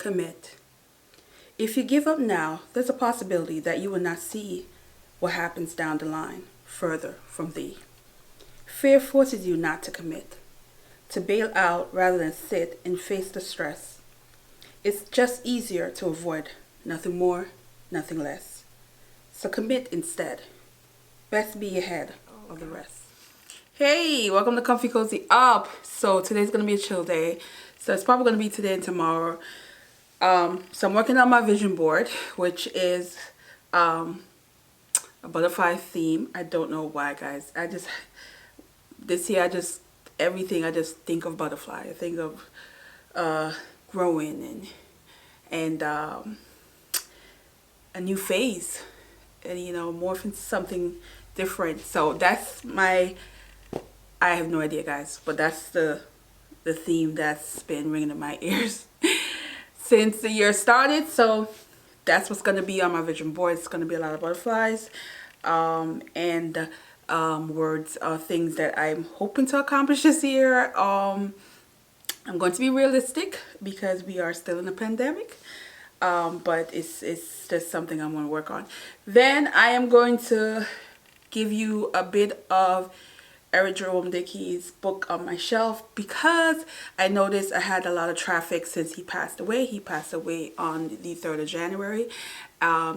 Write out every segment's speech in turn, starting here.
commit. If you give up now, there's a possibility that you will not see what happens down the line further from thee. Fear forces you not to commit, to bail out rather than sit and face the stress. It's just easier to avoid, nothing more, nothing less. So commit instead. Best be ahead of the rest. Hey, welcome to Comfy Cozy Up. So today's going to be a chill day. So it's probably going to be today and tomorrow. So I'm working on my vision board, which is a butterfly theme. I don't know why, guys. This year I just think of butterfly. I think of growing and a new phase, and morph into something different. So that's I have no idea, guys, but that's the theme that's been ringing in my ears since the year started. So that's what's going to be on my vision board. It's going to be a lot of butterflies and words, things that I'm hoping to accomplish this year. I'm going to be realistic because we are still in a pandemic, but it's just something I'm going to work on. Then I am going to give you a bit of Jerome Dickey's book on my shelf because I noticed I had a lot of traffic since he passed away. He passed away on the 3rd of January.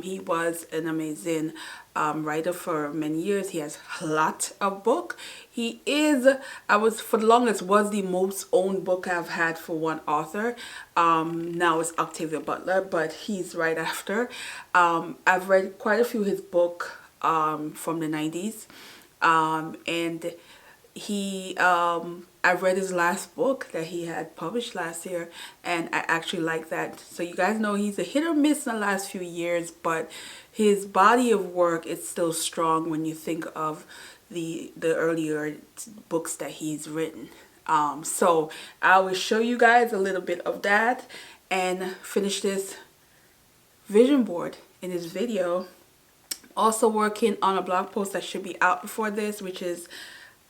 He was an amazing writer for many years. He has a lot of book. For the longest, was the most owned book I've had for one author. Now it's Octavia Butler, but he's right after. I've read quite a few of his book from the 90s. And I read his last book that he had published last year, and I actually like that. So you guys know he's a hit or miss in the last few years, but his body of work is still strong when you think of the earlier books that he's written. So I will show you guys a little bit of that and finish this vision board in this video. Also working on a blog post that should be out before this, which is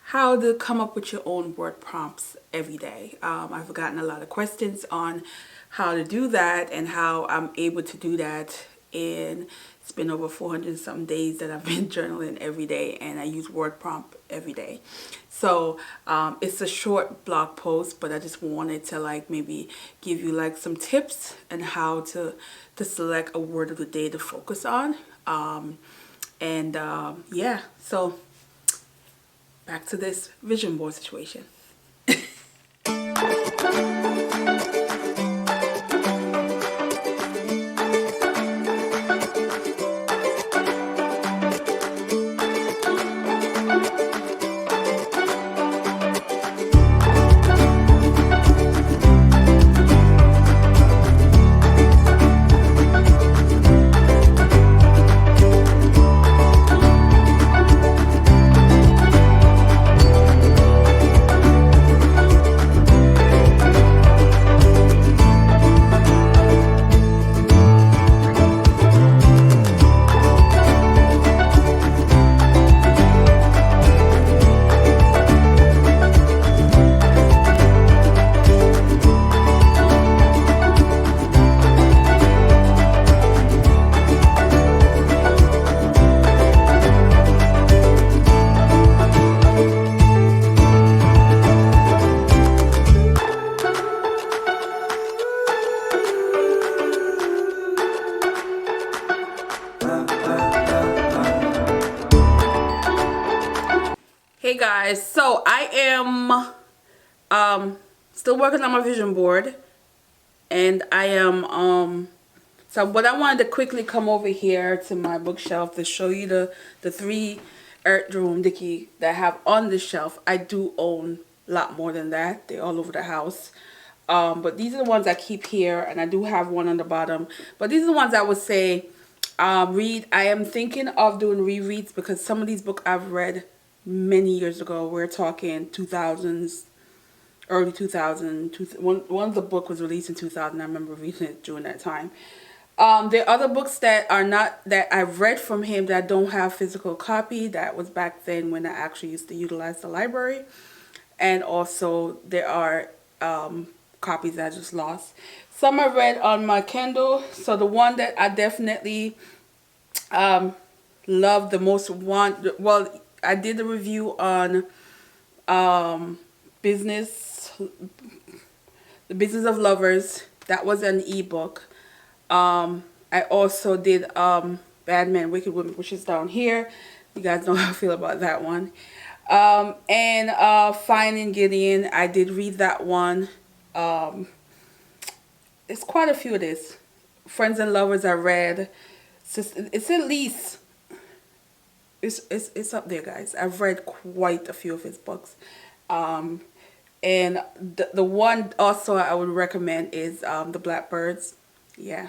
how to come up with your own word prompts every day. I've gotten a lot of questions on how to do that and how I'm able to do that. And it's been over 400 some days that I've been journaling every day, and I use word prompt every day. So it's a short blog post, but I just wanted to maybe give you some tips and how to select a word of the day to focus on. Yeah, so back to this vision board situation. Hey guys, so I am still working on my vision board, and I am so what I wanted to quickly come over here to my bookshelf to show you the 3 Jerome Dickey that I have on the shelf. I do own a lot more than that. They're all over the house. But these are the ones I keep here, and I do have one on the bottom. But these are the ones I would say read. I am thinking of doing rereads because some of these books I've read many years ago. We're talking 2000s, early 2000s. One of the book was released in 2000. I remember reading it during that time. There are other books that are not, that I've read from him that don't have physical copy. That was back then when I actually used to utilize the library. And also there are copies I just lost. Some I read on my Kindle. So the one that I definitely love the most, well, I did a review on business the Business of Lovers. That was an ebook. I also did Bad Man Wicked Woman, which is down here. You guys know how I feel about that one. And Finding Gideon, I did read that one. It's quite a few of this. Friends and Lovers I read. It's at least, it's up there, guys. I've read quite a few of his books. And the one also I would recommend is The Blackbirds. Yeah,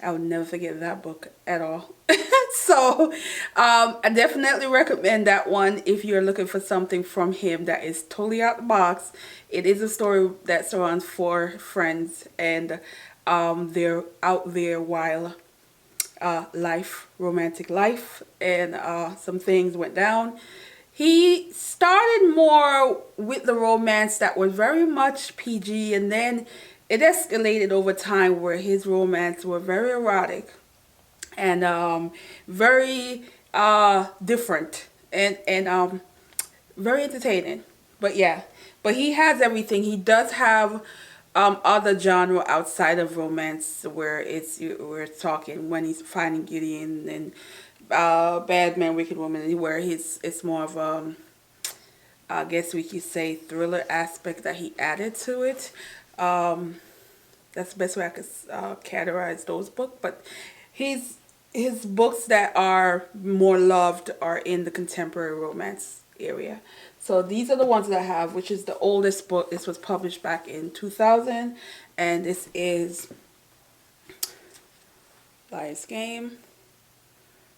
I would never forget that book at all. So I definitely recommend that one if you're looking for something from him that is totally out the box. It is a story that surrounds 4 friends, and they're out there while romantic life, and some things went down. He started more with the romance that was very much PG, and then it escalated over time where his romance were very erotic and very different and very entertaining. But yeah, but he has everything. He does have other genre outside of romance where we're talking when he's Finding Gideon and Bad Man Wicked Woman, where it's more of I guess we could say thriller aspect that he added to it. That's the best way I could categorize those books. But his books that are more loved are in the contemporary romance area. So these are the ones that I have, which is the oldest book. This was published back in 2000, and this is Liar's Game.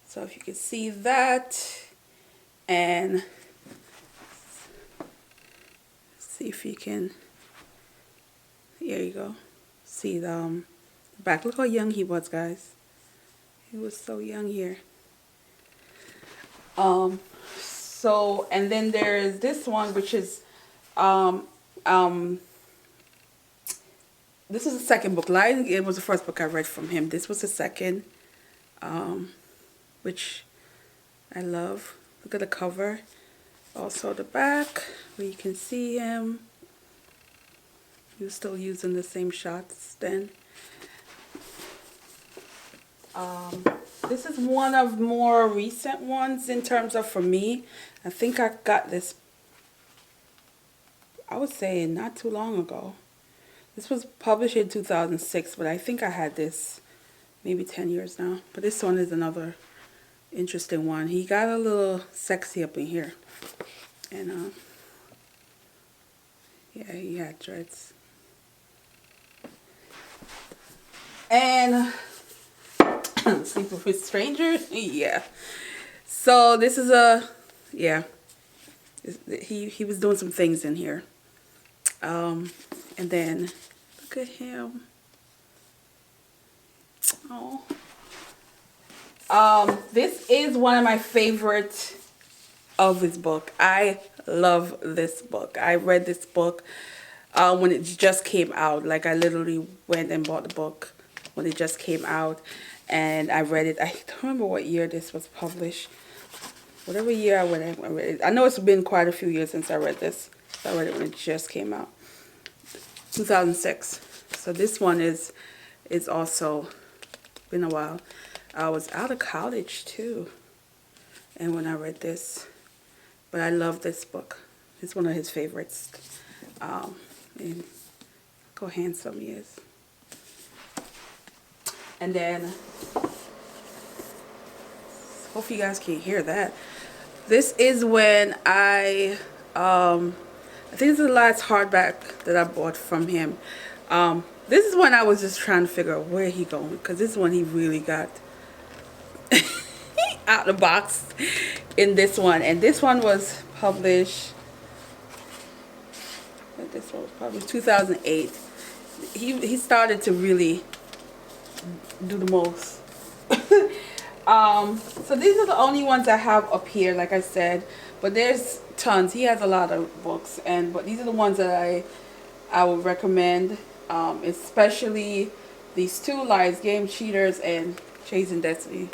So if you can see that, and see if you can, here you go, see the back. Look how young he was, guys. He was so young here. So, and then there is this one, which is this is the second book. Lion Game was the first book I read from him. This was the second, which I love. Look at the cover. Also the back, where you can see him. He was still using the same shots then. This is one of more recent ones in terms of, for me, I think I got this, I would say not too long ago. This was published in 2006, but I think I had this maybe 10 years now. But this one is another interesting one. He got a little sexy up in here. And yeah, he had dreads. And Sleeping with Strangers. Yeah. So this is he was doing some things in here. And then look at him. Oh. This is one of my favorite of his book. I love this book. I read this book when it just came out. Like, I literally went and bought the book when it just came out, and I read it. I don't remember what year this was published. Whatever year I read it. I know it's been quite a few years since I read this. So I read it when it just came out. 2006. So this one is also been a while. I was out of college too, and when I read this, but I love this book. It's one of his favorites. And look how handsome he is. And then, hope you guys can hear that. This is when I think this is the last hardback that I bought from him. This is when I was just trying to figure out where he going, because this is when he really got out the box in this one. And this one was published, 2008. He started to really do the most. So these are the only ones I have up here, like I said, but there's tons. He has a lot of books, but these are the ones that I would recommend, especially these two, Lies, Game Cheaters and Chasing Destiny.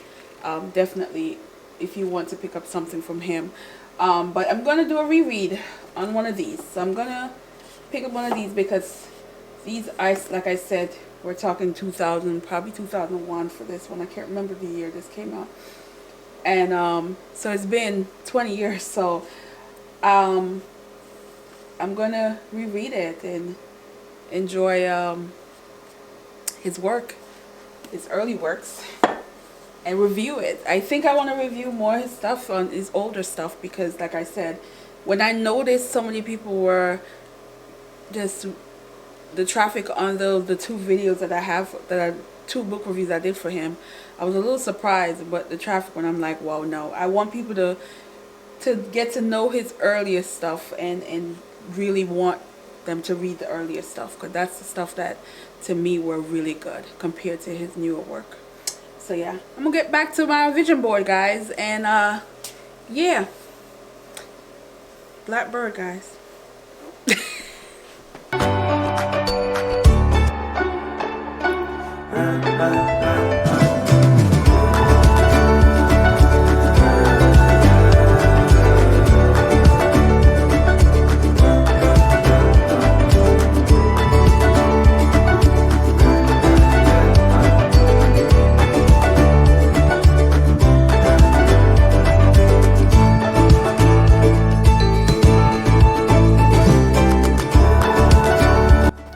Definitely, if you want to pick up something from him. But I'm going to do a reread on one of these. So I'm going to pick up one of these because these, like I said, we're talking 2000, probably 2001 for this one. I can't remember the year this came out. And so it's been 20 years. So I'm going to reread it and enjoy his work, his early works, and review it. I think I want to review more of his stuff, on his older stuff, because like I said, when I noticed so many people were just, the traffic on the two videos that I have, two book reviews I did for him, I was a little surprised. But the traffic, when I'm like, whoa, no, I want people to get to know his earlier stuff and really want them to read the earlier stuff, because that's the stuff that to me were really good compared to his newer work. So yeah, I'm gonna get back to my vision board, guys, and yeah, Blackbird, guys.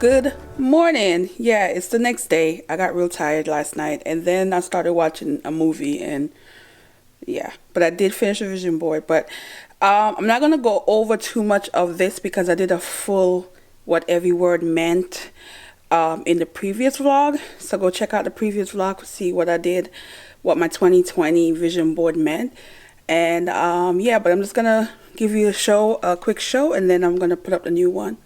Good morning. Yeah, it's the next day. I got real tired last night, and then I started watching a movie, and yeah, but I did finish a vision board. But I'm not gonna go over too much of this because I did a full what every word meant in the previous vlog. So go check out the previous vlog to see what I did, what my 2020 vision board meant. And yeah, but I'm just gonna give you a quick show, and then I'm gonna put up the new one.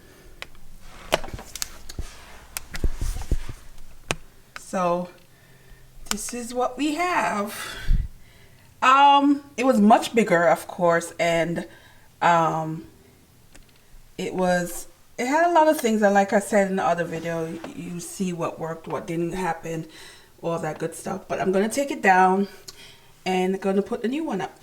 So this is what we have. It was much bigger, of course, and it had a lot of things, and like I said in the other video, you see what worked, what didn't happen, all that good stuff. But I'm gonna take it down and gonna put the new one up.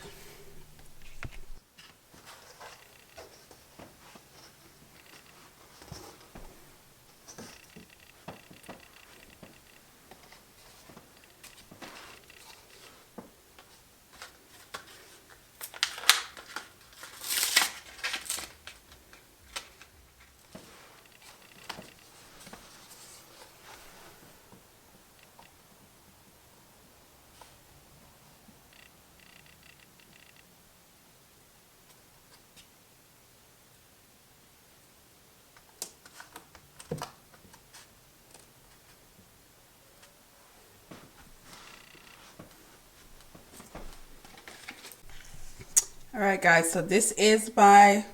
Alright guys, so this is my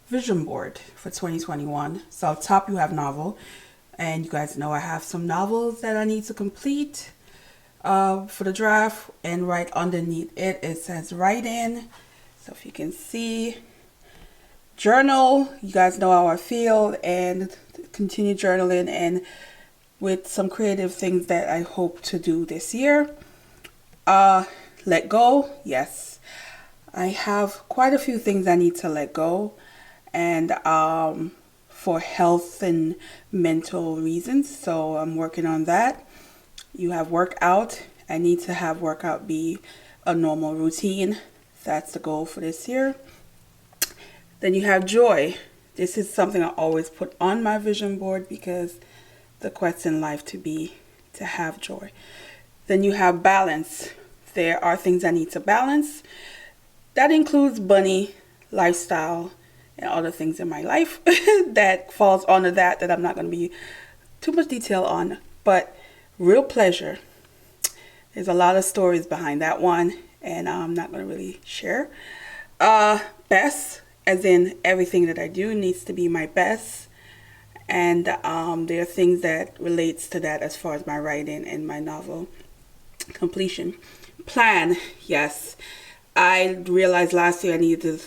vision board for 2021. So up top you have novel, and you guys know I have some novels that I need to complete for the draft, and right underneath it says write in. So if you can see, journal, you guys know how I feel, and continue journaling, and with some creative things that I hope to do this year. Let go, yes. I have quite a few things I need to let go, and for health and mental reasons, so I'm working on that. You have workout. I need to have workout be a normal routine. That's the goal for this year. Then you have joy. This is something I always put on my vision board because the quest in life to have joy. Then you have balance. There are things I need to balance. That includes money, lifestyle, and other things in my life that falls under that I'm not going to be too much detail on. But real pleasure. There's a lot of stories behind that one, and I'm not going to really share. Best, as in everything that I do needs to be my best. And there are things that relates to that as far as my writing and my novel completion. Plan, yes. I realized last year I needed to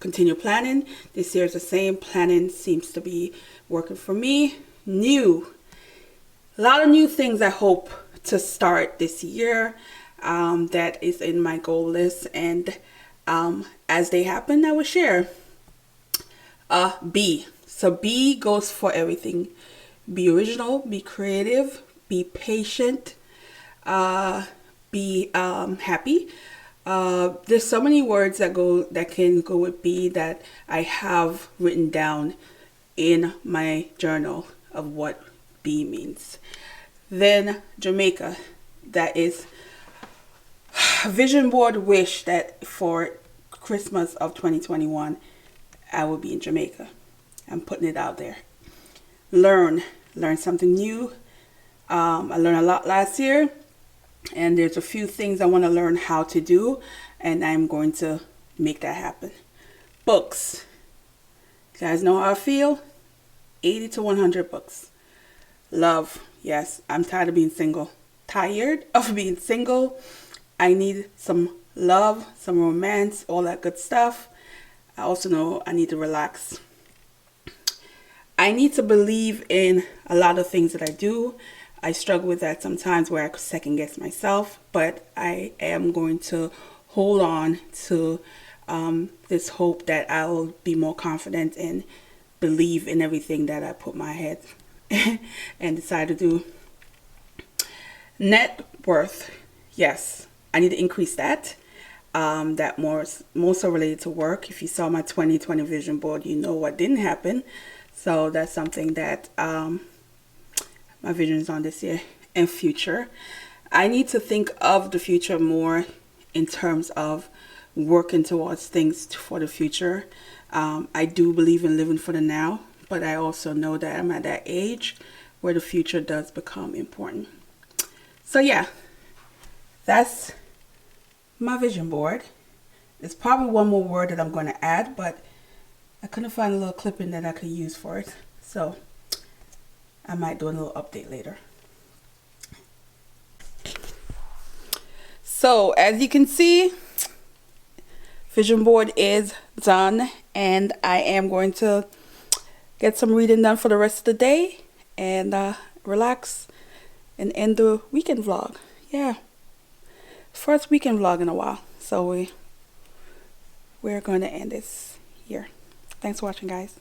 continue planning. This year's the same. Planning seems to be working for me. A lot of new things I hope to start this year. That is in my goal list, and as they happen, I will share. B. So B goes for everything. Be original, be creative, be patient, be happy. There's so many words that can go with B that I have written down in my journal of what B means. Then Jamaica, that is vision board wish that for Christmas of 2021 I will be in Jamaica. I'm putting it out there. Learn something new. I learned a lot last year, and there's a few things I want to learn how to do, and I'm going to make that happen. Books. You guys know how I feel? 80 to 100 books. Love. Yes, I'm tired of being single. I need some love, some romance, all that good stuff. I also know I need to relax. I need to believe in a lot of things that I do. I struggle with that sometimes where I second guess myself, but I am going to hold on to this hope that I'll be more confident and believe in everything that I put my head and decide to do. Net worth. Yes, I need to increase that. That more so related to work. If you saw my 2020 vision board, you know what didn't happen. So that's something that my vision is on this year and future. I need to think of the future more in terms of working towards things for the future. I do believe in living for the now, but I also know that I'm at that age where the future does become important. So yeah, that's my vision board. There's probably one more word that I'm going to add, but I couldn't find a little clipping that I could use for it. So I might do a little update later. So as you can see, vision board is done, and I am going to get some reading done for the rest of the day and relax and end the weekend vlog. Yeah, first weekend vlog in a while. So we're going to end this here. Thanks for watching, guys.